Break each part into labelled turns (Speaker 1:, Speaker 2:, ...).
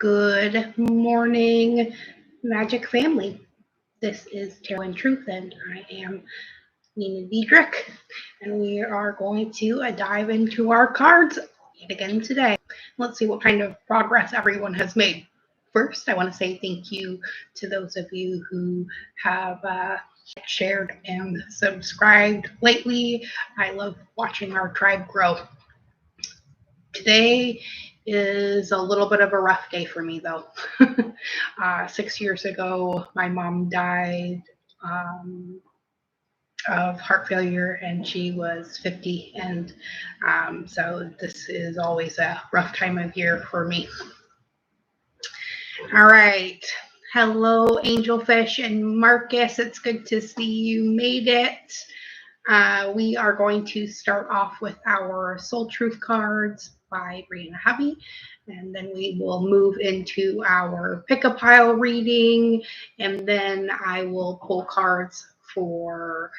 Speaker 1: Good morning, Magic Family. This is Tarot and Truth, and I am Nina Diedrich, and we are going to dive into our cards yet again today. Let's see what kind of progress everyone has made. First, I want to say thank you to those of you who have shared and subscribed lately. I love watching our tribe grow. Today is a little bit of a rough day for me, though. 6 years ago, my mom died of heart failure, and she was 50. And so this is always a rough time of year for me. All right. Hello, Angelfish and Marcus. It's good to see you made it. We are going to start off with our Soul Truth cards by Brianna Hubby, and then we will move into our pick-a-pile reading, and then I will pull cards for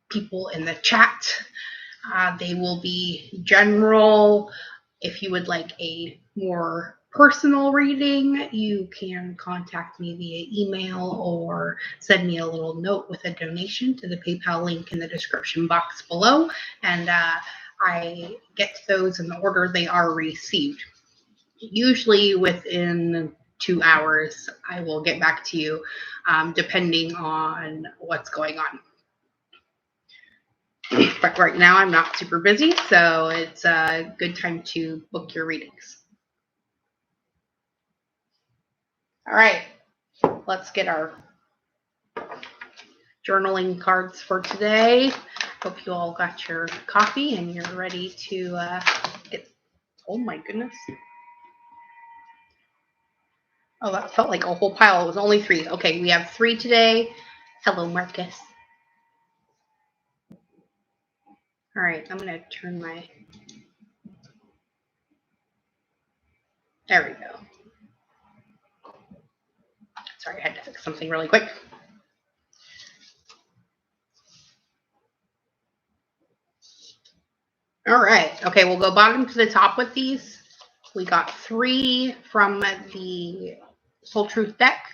Speaker 1: people in the chat. They will be general. If you would like a more personal reading, you can contact me via email or send me a little note with a donation to the PayPal link in the description box below, and I get those in the order they are received. Usually within 2 hours, I will get back to you, depending on what's going on. But right now I'm not super busy, so it's a good time to book your readings. All right, let's get our journaling cards for today. Hope you all got your coffee and you're ready to get. Oh my goodness. Oh, that felt like a whole pile. It was only 3. Okay, we have 3 today. Hello, Marcus. All right, I'm going to turn my. There we go. Sorry, I had to fix something really quick. All right. Okay, we'll go bottom to the top with these. We got 3 from the Soul Truth deck.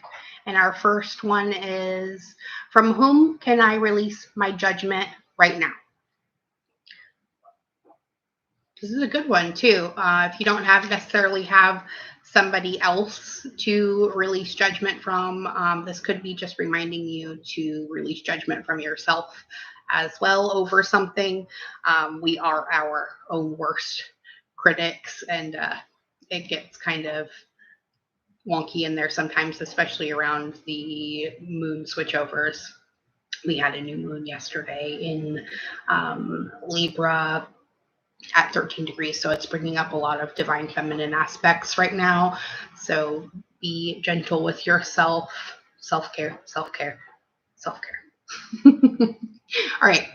Speaker 1: And our first one is, from whom can I release my judgment right now? This is a good one, too. If you don't necessarily have somebody else to release judgment from, this could be just reminding you to release judgment from yourself as well over something. We are our own worst critics, and it gets kind of wonky in there sometimes, especially around the moon switchovers. We had a new moon yesterday in Libra at 13 degrees, so it's bringing up a lot of divine feminine aspects right now. So be gentle with yourself. Self-care, self-care, self-care. All right.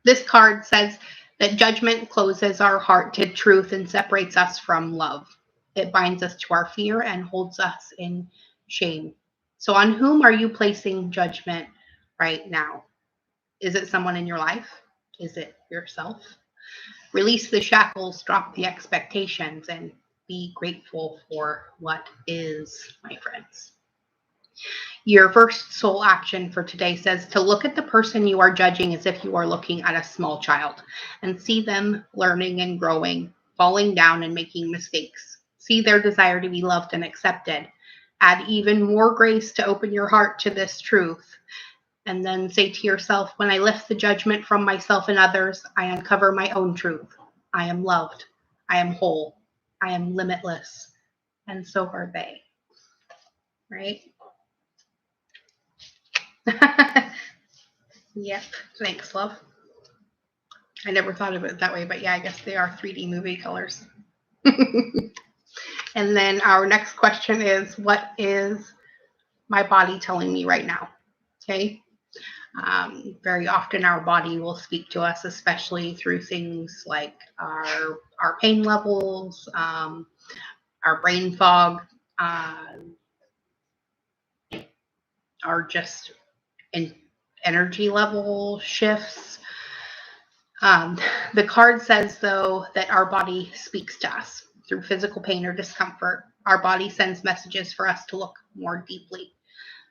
Speaker 1: This card says that judgment closes our heart to truth and separates us from love. It binds us to our fear and holds us in shame. So on whom are you placing judgment right now? Is it someone in your life? Is it yourself? Release the shackles, drop the expectations, and be grateful for what is, my friends. Your first soul action for today says to look at the person you are judging as if you are looking at a small child and see them learning and growing, falling down and making mistakes. See their desire to be loved and accepted. Add even more grace to open your heart to this truth. And then say to yourself, when I lift the judgment from myself and others, I uncover my own truth. I am loved. I am whole. I am limitless. And so are they. Right? Yep. Thanks, love. I never thought of it that way, but yeah, I guess they are 3D movie colors. And then our next question is, what is my body telling me right now? Okay. Very often our body will speak to us, especially through things like our pain levels, our brain fog, our just energy level shifts. The card says, though, that our body speaks to us through physical pain or discomfort. Our body sends messages for us to look more deeply.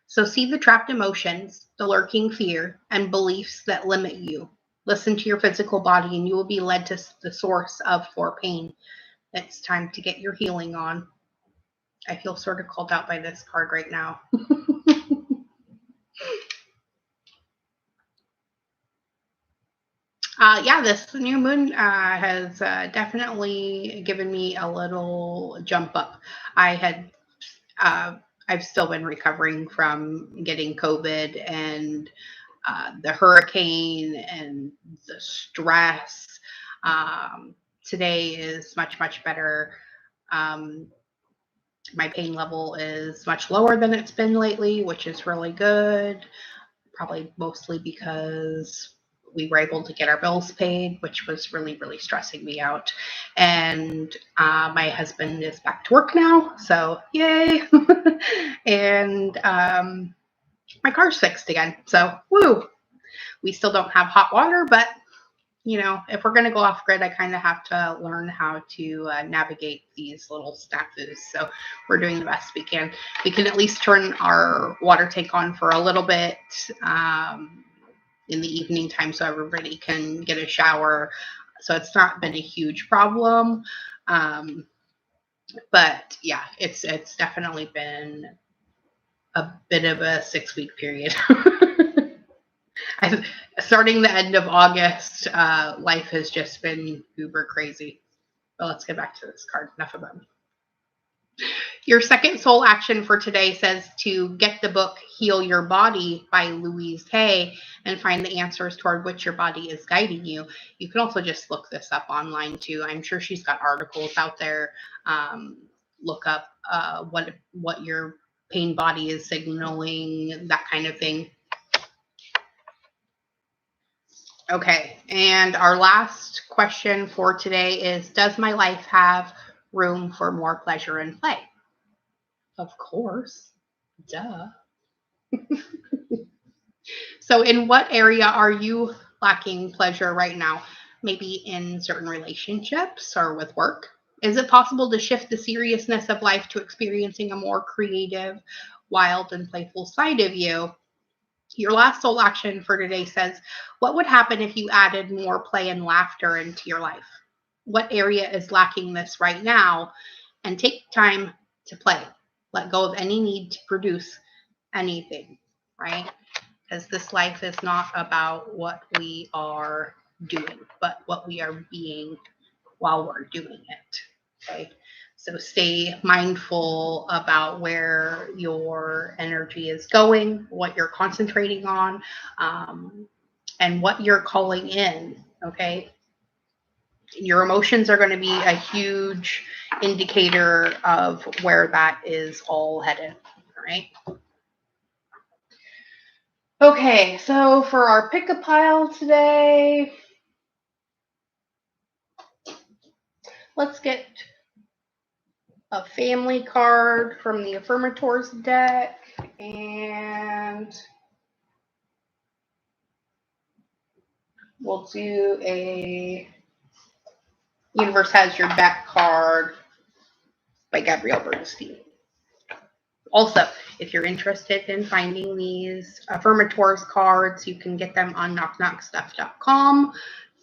Speaker 1: So see the trapped emotions, the lurking fear, and beliefs that limit you. Listen to your physical body and you will be led to the source of your pain. It's time to get your healing on. I feel sort of called out by this card right now. Yeah, this new moon has definitely given me a little jump up. I've still been recovering from getting COVID and the hurricane and the stress. Today is much, much better. My pain level is much lower than it's been lately, which is really good. Probably mostly because we were able to get our bills paid, which was really, really stressing me out. And my husband is back to work now, so yay. And my car's fixed again, so woo. We still don't have hot water, but you know, if we're going to go off grid, I kind of have to learn how to navigate these little snafus. So we're doing the best we can. We can at least turn our water tank on for a little bit in the evening time so everybody can get a shower. So it's not been a huge problem. But yeah, it's definitely been a bit of a 6-week period. Starting the end of August, life has just been uber crazy. But let's get back to this card. Enough about me. Your second soul action for today says to get the book Heal Your Body by Louise Hay and find the answers toward which your body is guiding you. You can also just look this up online too. I'm sure she's got articles out there. Look up what your pain body is signaling, that kind of thing. Okay, and our last question for today is, does my life have room for more pleasure and play? Of course. Duh. So in what area are you lacking pleasure right now? Maybe in certain relationships or with work? Is it possible to shift the seriousness of life to experiencing a more creative, wild, and playful side of you? Your last soul action for today says, what would happen if you added more play and laughter into your life? What area is lacking this right now? And take time to play. Let go of any need to produce anything, right? Because this life is not about what we are doing, but what we are being while we're doing it, okay? So stay mindful about where your energy is going, what you're concentrating on, and what you're calling in, okay? Your emotions are going to be a huge indicator of where that is all headed, all right? Okay, so for our pick a pile today, let's get a family card from the Affirmators deck, and we'll do a Universe Has Your Back card by Gabrielle Bernstein. Also, if you're interested in finding these Affirmators cards, you can get them on knockknockstuff.com.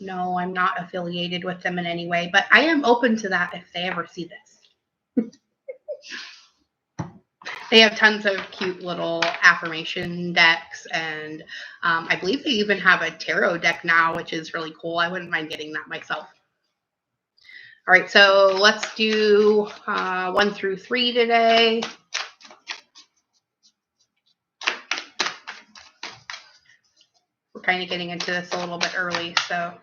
Speaker 1: No, I'm not affiliated with them in any way, but I am open to that if they ever see this. They have tons of cute little affirmation decks, and I believe they even have a tarot deck now, which is really cool. I wouldn't mind getting that myself. All right, so let's do 1 through 3 today. We're kind of getting into this a little bit early, so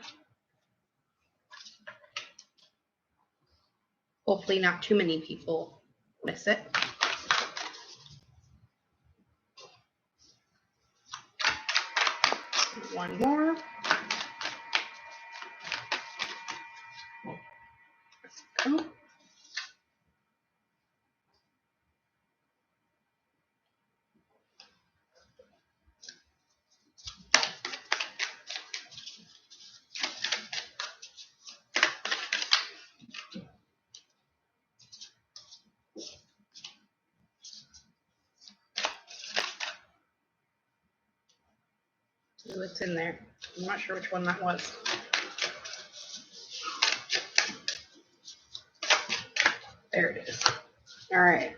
Speaker 1: hopefully not too many people miss it. One more. Let's go. what's in there. I'm not sure which one that was. There it is. All right.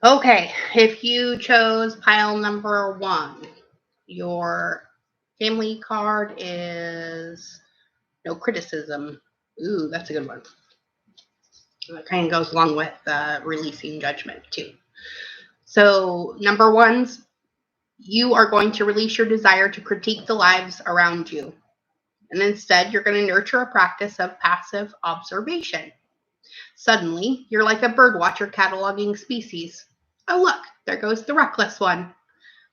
Speaker 1: Okay, if you chose pile number 1, your family card is no criticism. Ooh, that's a good one. That kind of goes along with releasing judgment too. So number 1's, you are going to release your desire to critique the lives around you. And instead, you're going to nurture a practice of passive observation. Suddenly, you're like a bird watcher cataloging species. Oh, look, there goes the reckless one.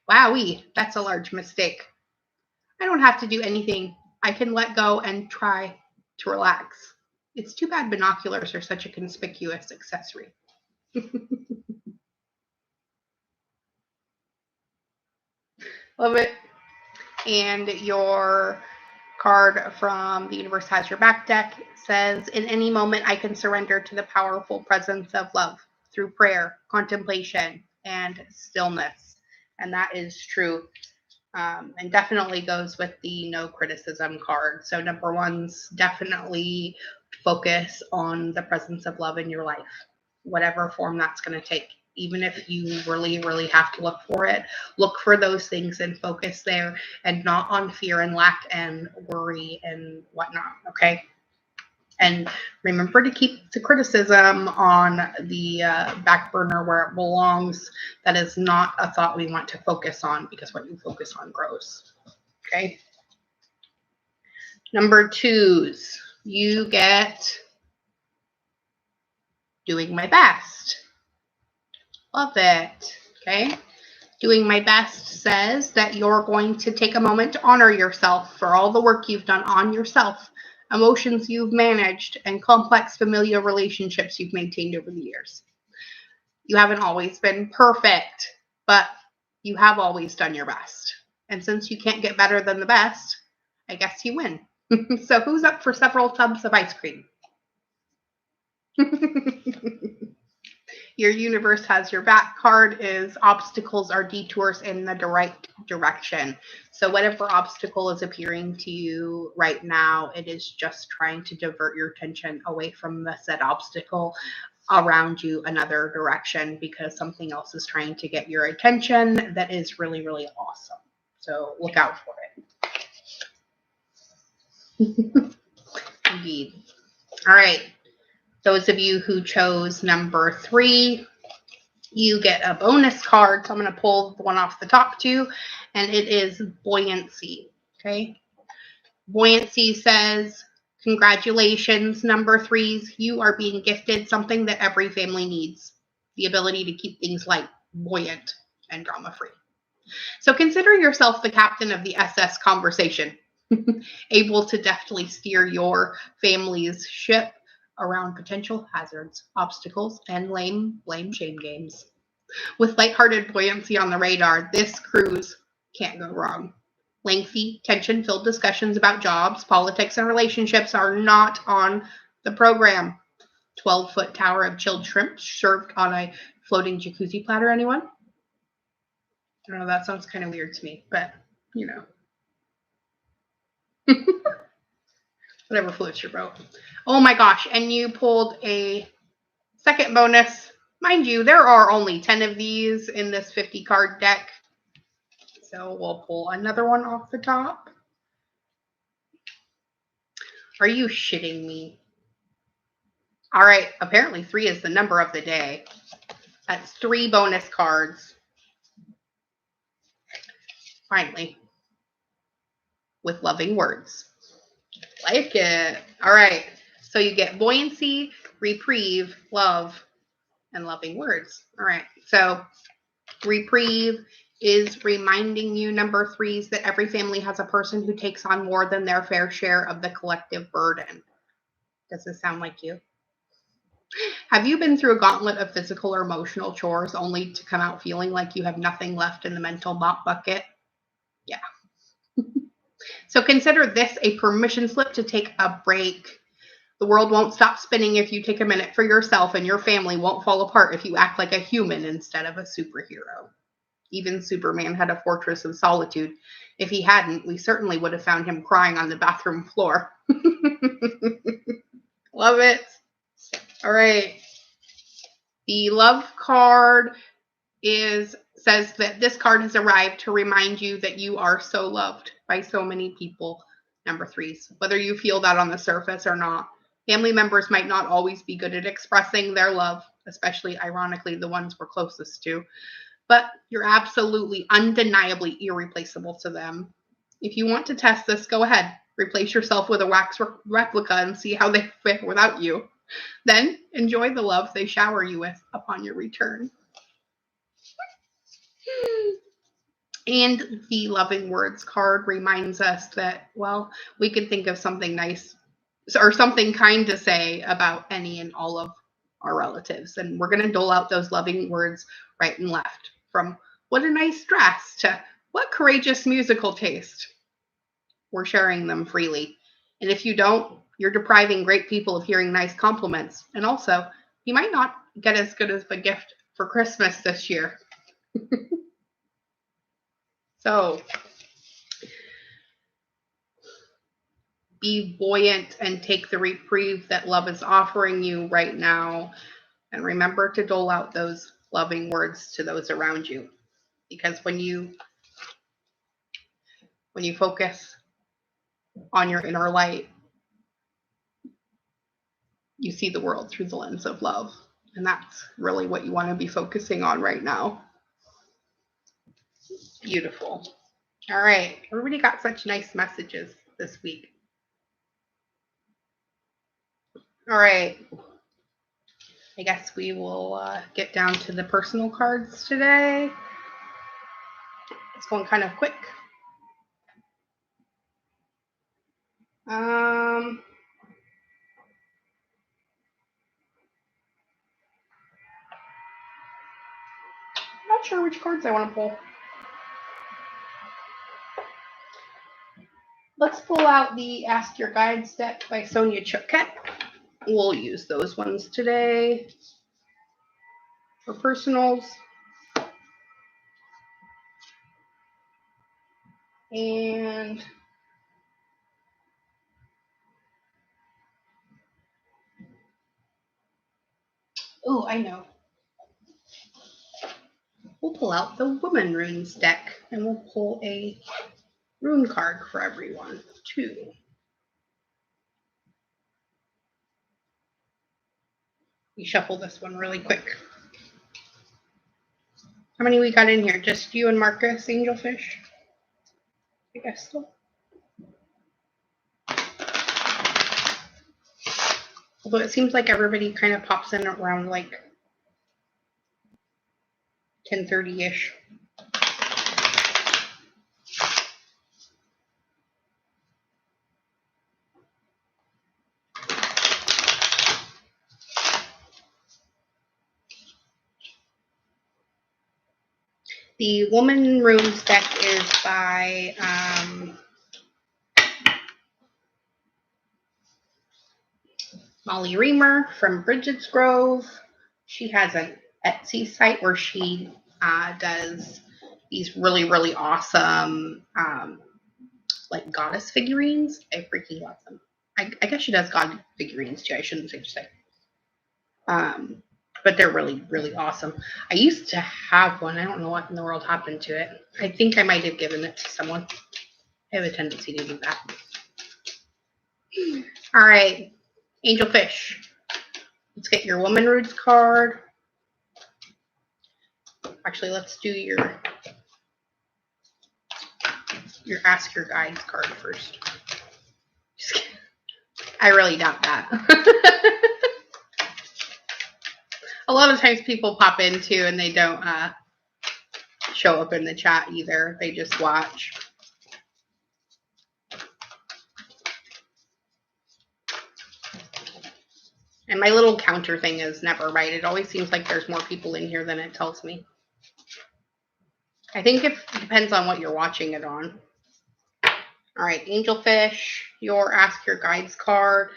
Speaker 1: Wowee, that's a large mistake. I don't have to do anything. I can let go and try to relax. It's too bad binoculars are such a conspicuous accessory. Love it. And your card from the Universe Has Your Back deck says, in any moment, I can surrender to the powerful presence of love through prayer, contemplation, and stillness. And that is true. And definitely goes with the no criticism card. So number 1's definitely focus on the presence of love in your life, whatever form that's going to take. Even if you really, really have to look for it, look for those things and focus there, and not on fear and lack and worry and whatnot, okay? And remember to keep the criticism on the back burner where it belongs. That is not a thought we want to focus on, because what you focus on grows, okay? Number 2's, you get doing my best. Love it, okay? Doing my best says that you're going to take a moment to honor yourself for all the work you've done on yourself, emotions you've managed, and complex familial relationships you've maintained over the years. You haven't always been perfect, but you have always done your best. And since you can't get better than the best, I guess you win. So who's up for several tubs of ice cream? Your Universe Has Your Back card is obstacles are detours in the right direction. So whatever obstacle is appearing to you right now, it is just trying to divert your attention away from the said obstacle around you another direction, because something else is trying to get your attention that is really, really awesome. So look out for it. Indeed. All right. Those of you who chose number 3, you get a bonus card. So I'm going to pull the one off the top too, and it is buoyancy. Okay. Buoyancy says, congratulations, number 3s. You are being gifted something that every family needs: the ability to keep things light, buoyant, and drama free. So consider yourself the captain of the SS conversation, able to deftly steer your family's ship around potential hazards, obstacles, and lame blame shame games. With lighthearted buoyancy on the radar, this cruise can't go wrong. Lengthy, tension-filled discussions about jobs, politics, and relationships are not on the program. 12-foot tower of chilled shrimp served on a floating jacuzzi platter, anyone? I don't know, that sounds kind of weird to me, but, you know. Whatever floats your boat. Oh my gosh, and you pulled a second bonus. Mind you, there are only 10 of these in this 50 card deck. So we'll pull another one off the top. Are you shitting me? All right, apparently 3 is the number of the day. That's 3 bonus cards. Finally. With loving words. Like it. All right. So you get buoyancy, reprieve, love, and loving words. All right. So reprieve is reminding you, number 3s, that every family has a person who takes on more than their fair share of the collective burden. Does this sound like you? Have you been through a gauntlet of physical or emotional chores only to come out feeling like you have nothing left in the mental mop bucket? Yeah. So consider this a permission slip to take a break. The world won't stop spinning if you take a minute for yourself, and your family won't fall apart if you act like a human instead of a superhero. Even Superman had a fortress of solitude. If he hadn't, we certainly would have found him crying on the bathroom floor. Love it. All right. The love card says that this card has arrived to remind you that you are so loved by so many people. Number 3s, whether you feel that on the surface or not. Family members might not always be good at expressing their love, especially ironically the ones we're closest to, but you're absolutely undeniably irreplaceable to them. If you want to test this, go ahead. Replace yourself with a wax replica and see how they fit without you. Then enjoy the love they shower you with upon your return. And the loving words card reminds us that, well, we can think of something nice or something kind to say about any and all of our relatives. And we're going to dole out those loving words right and left, from what a nice dress to what courageous musical taste. We're sharing them freely. And if you don't, you're depriving great people of hearing nice compliments. And also, you might not get as good of a gift for Christmas this year. So, be buoyant and take the reprieve that love is offering you right now. And remember to dole out those loving words to those around you. Because when you focus on your inner light, you see the world through the lens of love. And that's really what you want to be focusing on right now. Beautiful. All right. Everybody got such nice messages this week. All right. I guess we will get down to the personal cards today. It's going kind of quick. Not sure which cards I want to pull. Let's pull out the Ask Your Guides deck by Sonia Choquette. We'll use those ones today for personals. And oh, I know. We'll pull out the Woman Runes deck and we'll pull a rune card for everyone too. We shuffle this one really quick. How many we got in here? Just you and Marcus, Angelfish? I guess so. Although it seems like everybody kind of pops in around like 10:30-ish. The Woman Runes deck is by Molly Reamer from Bridget's Grove. She has an Etsy site where she does these really, really awesome like goddess figurines. I freaking love them. I guess she does god figurines too. I shouldn't say. But they're really, really awesome. I used to have one. I don't know what in the world happened to it. I think I might have given it to someone. I have a tendency to do that. All right, Angelfish. Let's get your Woman Runes card. Actually, let's do your Ask Your Guides card first. Just kidding. I really doubt that. A lot of times people pop in too and they don't show up in the chat either. They just watch. And my little counter thing is never right. It always seems like there's more people in here than it tells me. I think it depends on what you're watching it on. All right, Angelfish, your Ask Your Guides card.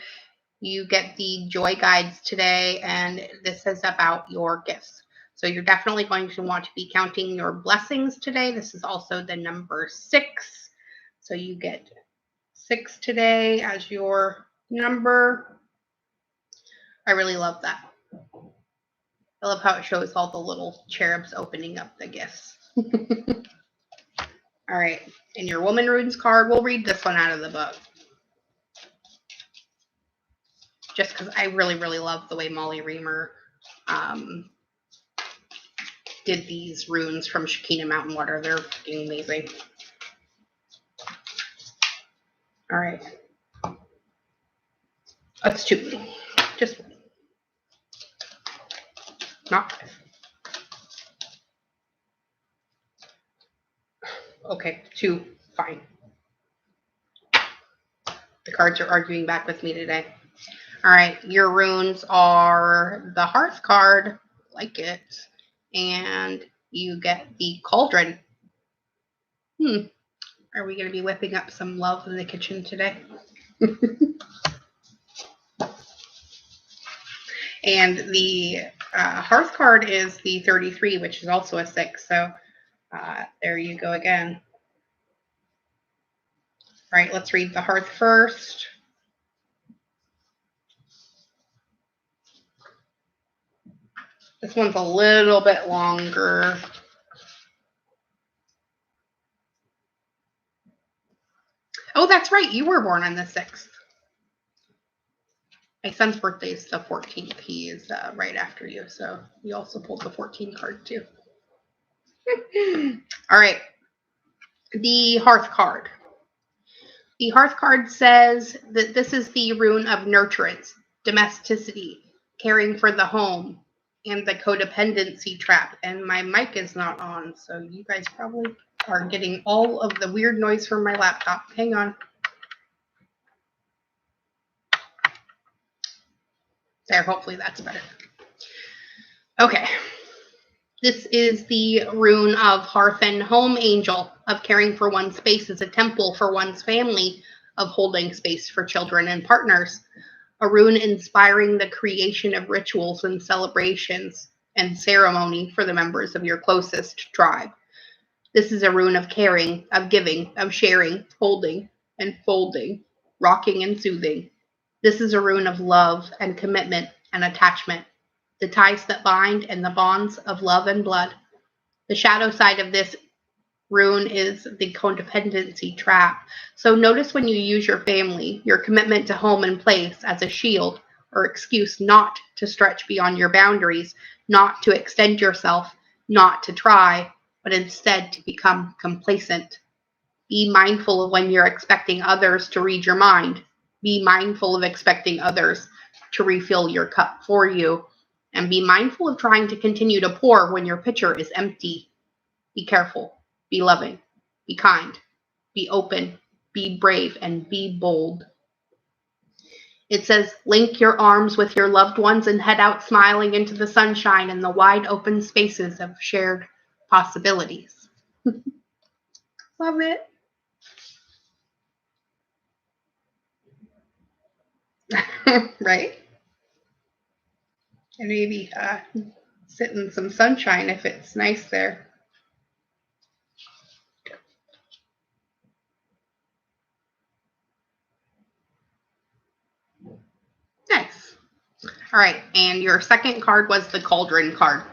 Speaker 1: You get the Joy Guides today, and this is about your gifts. So you're definitely going to want to be counting your blessings today. This is also the number 6. So you get 6 today as your number. I really love that. I love how it shows all the little cherubs opening up the gifts. All right. And your Woman Runes card, we'll read this one out of the book. Just because I really, really love the way Molly Reamer did these runes from Shekinah Mountain Water. They're fucking amazing. All right. That's 2. Just 1. Not 5. Okay, 2. Fine. The cards are arguing back with me today. All right, your runes are the Hearth card, like it, and you get the Cauldron. Are we going to be whipping up some love in the kitchen today? And the Hearth card is the 33, which is also a 6. So there you go again. All right, let's read the Hearth first. This one's a little bit longer. Oh, that's right. You were born on the 6th. My son's birthday is the 14th. He is right after you. So you also pulled the 14 card too. All right. The Hearth card. The Hearth card says that this is the rune of nurturance, domesticity, caring for the home, and the codependency trap. And my mic is not on, so you guys probably are getting all of the weird noise from my laptop. Hang on. There, hopefully that's better. Okay. This is the rune of Hearth and Home Angel, of caring for one's space as a temple for one's family, of holding space for children and partners. A rune inspiring the creation of rituals and celebrations and ceremony for the members of your closest tribe. This is a rune of caring, of giving, of sharing, holding and folding, rocking and soothing. This is a rune of love and commitment and attachment, the ties that bind and the bonds of love and blood. The shadow side of this rune is the codependency trap. So notice when you use your family, your commitment to home and place as a shield or excuse not to stretch beyond your boundaries, not to extend yourself, not to try, but instead to become complacent. Be mindful of when you're expecting others to read your mind. Be mindful of expecting others to refill your cup for you. And be mindful of trying to continue to pour when your pitcher is empty. Be careful. Be loving. Be kind. Be open. Be brave. And be bold. It says, link your arms with your loved ones and head out smiling into the sunshine and the wide open spaces of shared possibilities. Love it. Right? And maybe sit in some sunshine if it's nice there. Nice. All right, and your second card was the Cauldron card.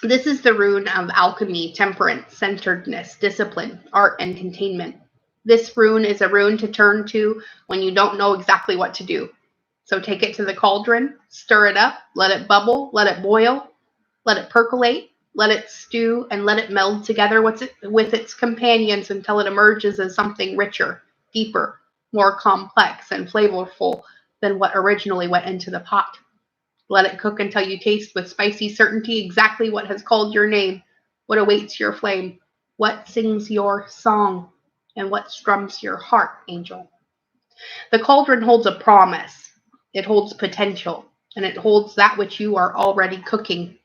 Speaker 1: This is the rune of alchemy, temperance, centeredness, discipline, art, and containment. This rune is a rune to turn to when you don't know exactly what to do. So take it to the cauldron, stir it up, let it bubble, let it boil, let it percolate, let it stew, and let it meld together with its companions until it emerges as something richer, deeper, more complex, and flavorful than what originally went into the pot. Let it cook until you taste with spicy certainty exactly what has called your name, what awaits your flame, what sings your song, and what strums your heart, angel. The cauldron holds a promise. It holds potential, and it holds that which you are already cooking.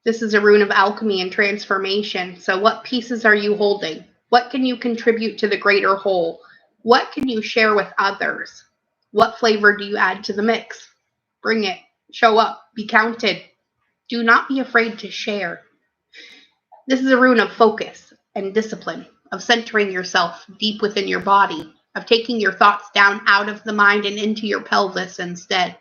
Speaker 1: This is a rune of alchemy and transformation. So what pieces are you holding? What can you contribute to the greater whole? What can you share with others? What flavor do you add to the mix? Bring it. Show up. Be counted. Do not be afraid to share. This is a rune of focus and discipline, of centering yourself deep within your body, of taking your thoughts down out of the mind and into your pelvis instead.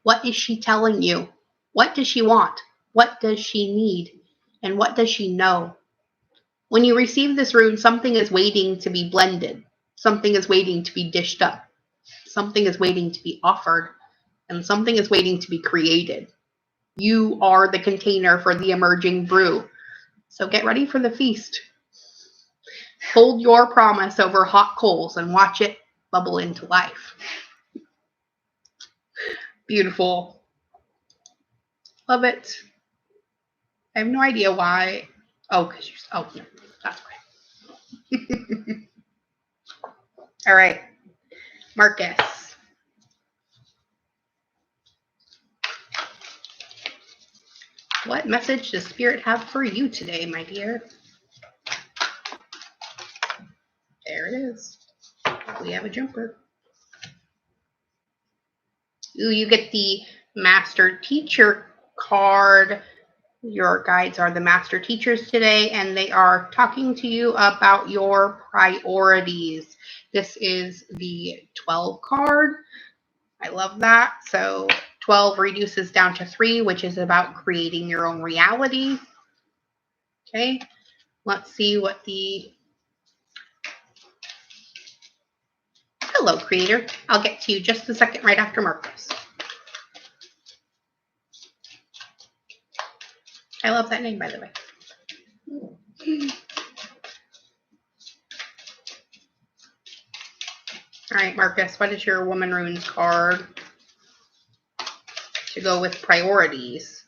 Speaker 1: What is she telling you? What does she want? What does she need? And what does she know? When you receive this rune, something is waiting to be blended. Something is waiting to be dished up. Something is waiting to be offered. And something is waiting to be created. You are the container for the emerging brew. So get ready for the feast. Hold your promise over hot coals and watch it bubble into life. Beautiful. Love it. I have no idea why. Oh, because you're. Oh, no, that's why. All right, Marcus. What message does Spirit have for you today, my dear? There it is. We have a jumper. Ooh, you get the Master Teacher card. Your guides are the Master Teachers today, and they are talking to you about your priorities. This is the 12 card. I love that. So 12 reduces down to 3, which is about creating your own reality. Okay, let's see what the... Hello, Creator. I'll get to you just a second right after Marcus. I love that name, by the way. All right, Marcus, what is your Woman Runes card to go with priorities?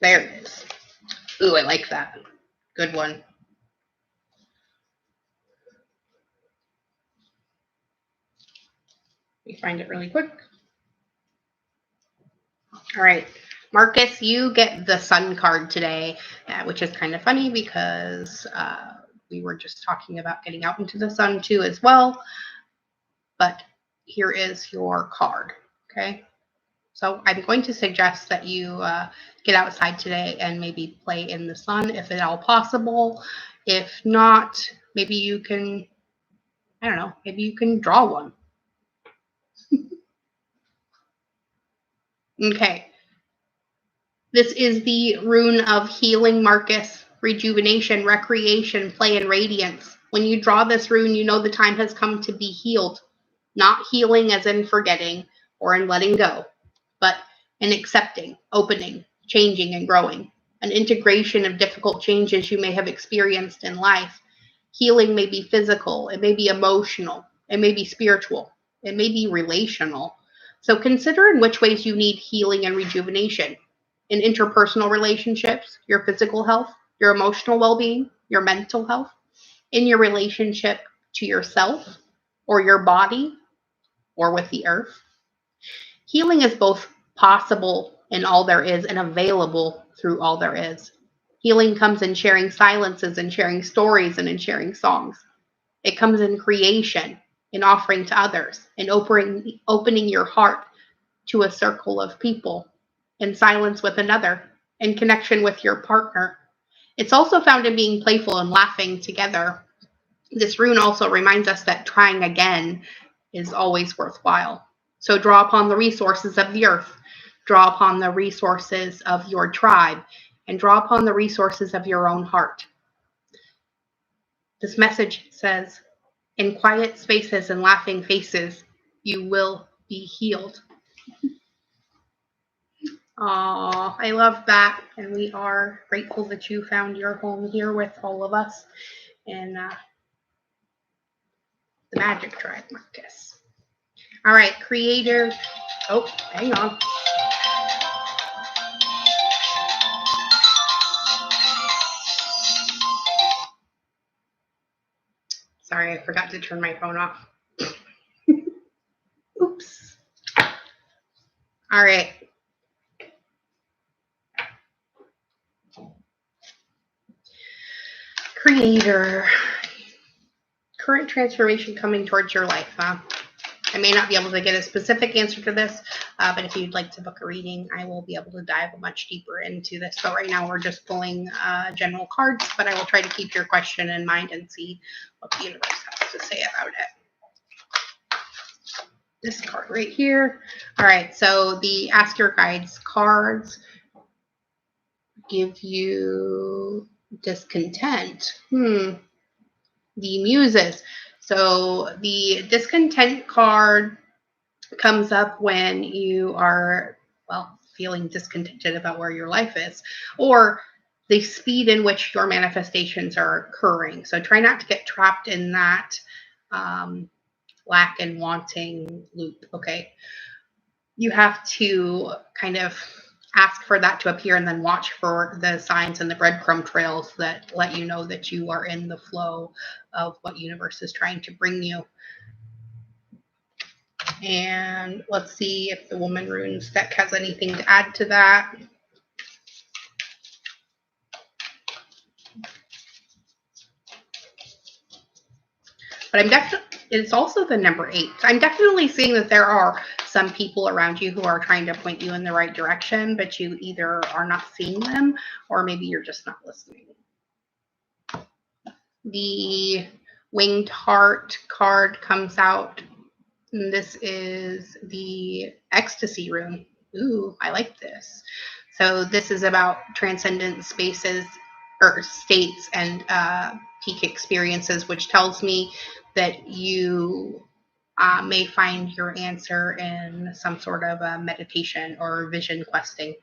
Speaker 1: There it is. Ooh, I like that. Good one. Let me find it really quick. All right, Marcus, you get the Sun card today, which is kind of funny because we were just talking about getting out into the sun too as well. But here is your card, okay? So I'm going to suggest that you get outside today and maybe play in the sun if at all possible. If not, maybe you can, I don't know, maybe you can draw one. Okay. This is the rune of healing, Marcus, rejuvenation, recreation, play, and radiance. When you draw this rune, you know the time has come to be healed. Not healing as in forgetting or in letting go, but in accepting, opening, changing, and growing. An integration of difficult changes you may have experienced in life. Healing may be physical, it may be emotional, it may be spiritual, it may be relational. So consider in which ways you need healing and rejuvenation. In interpersonal relationships, your physical health, your emotional well-being, your mental health, in your relationship to yourself or your body or with the earth. Healing is both possible in all there is and available through all there is. Healing comes in sharing silences and sharing stories and in sharing songs. It comes in creation, in offering to others, in opening your heart to a circle of people, in silence with another, in connection with your partner. It's also found in being playful and laughing together. This rune also reminds us that trying again is always worthwhile. So draw upon the resources of the earth, draw upon the resources of your tribe, and draw upon the resources of your own heart. This message says, in quiet spaces and laughing faces, you will be healed. Oh, I love that. And we are grateful that you found your home here with all of us in the Magic Tribe, Marcus. All right, Creator. Oh, hang on. Sorry, I forgot to turn my phone off. Oops. All right. Creator. Current transformation coming towards your life, huh? I may not be able to get a specific answer to this, but if you'd like to book a reading, I will be able to dive much deeper into this. But right now we're just pulling general cards, but I will try to keep your question in mind and see what the universe has to say about it. This card right here. All right, so the Ask Your Guides cards give you discontent. The Muses. So the discontent card comes up when you are, well, feeling discontented about where your life is, or the speed in which your manifestations are occurring. So try not to get trapped in that lack and wanting loop, okay? You have to kind of ask for that to appear and then watch for the signs and the breadcrumb trails that let you know that you are in the flow of what universe is trying to bring you. And let's see if the Woman Runes deck has anything to add to that. But it's also the number 8. I'm definitely seeing that there are some people around you who are trying to point you in the right direction, but you either are not seeing them or maybe you're just not listening. The Winged Heart card comes out. And this is the Ecstasy Rune. Ooh, I like this. So this is about transcendent spaces or states and peak experiences, which tells me that you may find your answer in some sort of a meditation or vision questing.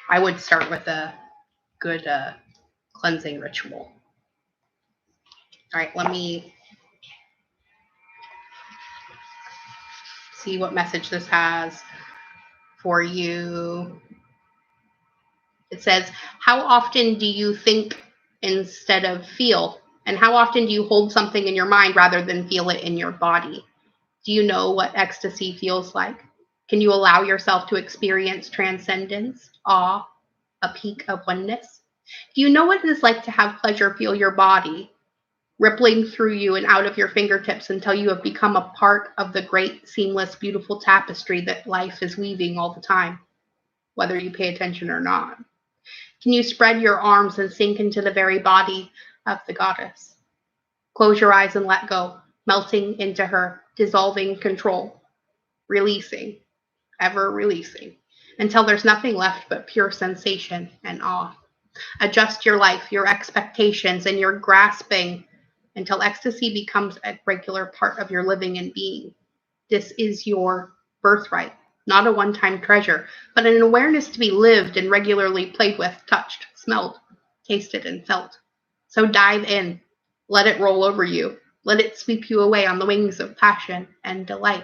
Speaker 1: I would start with a good cleansing ritual. All right, let me see what message this has for you. It says, how often do you think instead of feel? And how often do you hold something in your mind rather than feel it in your body? Do you know what ecstasy feels like? Can you allow yourself to experience transcendence, awe, a peak of oneness? Do you know what it is like to have pleasure feel your body, rippling through you and out of your fingertips until you have become a part of the great, seamless, beautiful tapestry that life is weaving all the time, whether you pay attention or not? Can you spread your arms and sink into the very body of the goddess? Close your eyes and let go, melting into her, dissolving control, releasing, ever releasing, until there's nothing left but pure sensation and awe. Adjust your life, your expectations, and your grasping until ecstasy becomes a regular part of your living and being. This is your birthright. Not a one-time treasure, but an awareness to be lived and regularly played with, touched, smelled, tasted, and felt. So dive in. Let it roll over you. Let it sweep you away on the wings of passion and delight.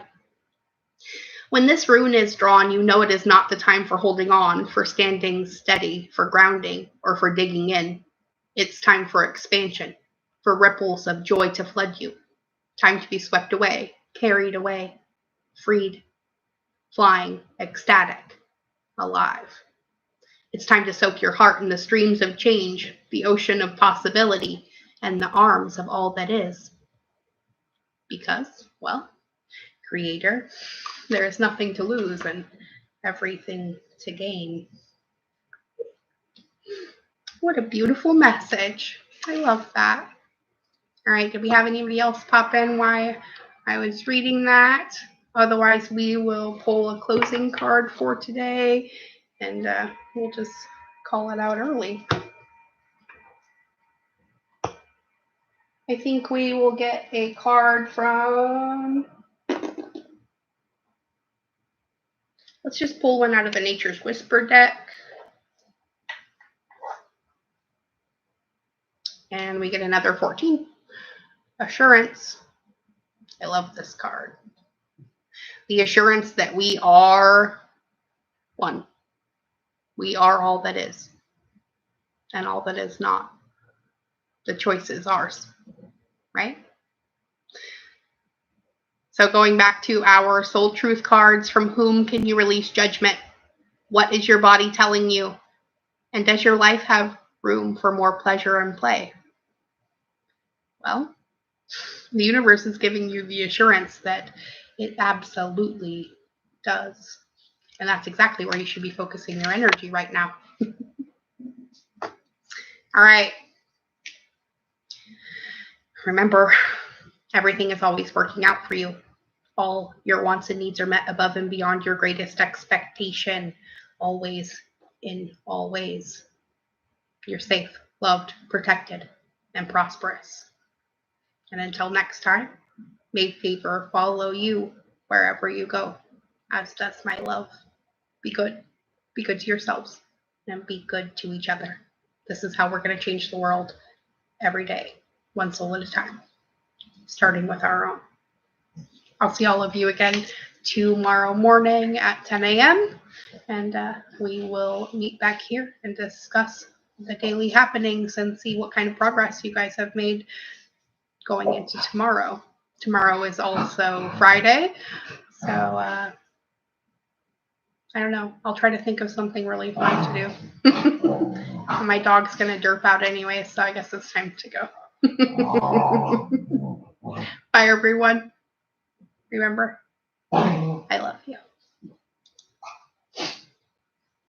Speaker 1: When this rune is drawn, you know it is not the time for holding on, for standing steady, for grounding, or for digging in. It's time for expansion, for ripples of joy to flood you. Time to be swept away, carried away, freed, flying, ecstatic, alive. It's time to soak your heart in the streams of change, the ocean of possibility, and the arms of all that is. Because, well, Creator, there is nothing to lose and everything to gain. What a beautiful message. I love that. All right, did we have anybody else pop in while I was reading that? Otherwise, we will pull a closing card for today, and we'll just call it out early. I think we will get a card from... Let's just pull one out of the Nature's Whisper deck. And we get another 14. Assurance. I love this card. The assurance that we are one. We are all that is and all that is not. The choice is ours, right? So going back to our soul truth cards, from whom can you release judgment? What is your body telling you? And does your life have room for more pleasure and play? Well, the universe is giving you the assurance that it absolutely does. And that's exactly where you should be focusing your energy right now. All right. Remember, everything is always working out for you. All your wants and needs are met above and beyond your greatest expectation. Always, in all ways. You're safe, loved, protected, and prosperous. And until next time, may favor follow you wherever you go, as does my love. Be good. Be good to yourselves, and be good to each other. This is how we're going to change the world every day, one soul at a time, starting with our own. I'll see all of you again tomorrow morning at 10 a.m. And we will meet back here and discuss the daily happenings and see what kind of progress you guys have made going into tomorrow. Tomorrow is also Friday. So I don't know. I'll try to think of something really fun to do. My dog's going to derp out anyway, so I guess it's time to go. Bye, everyone. Remember, I love you.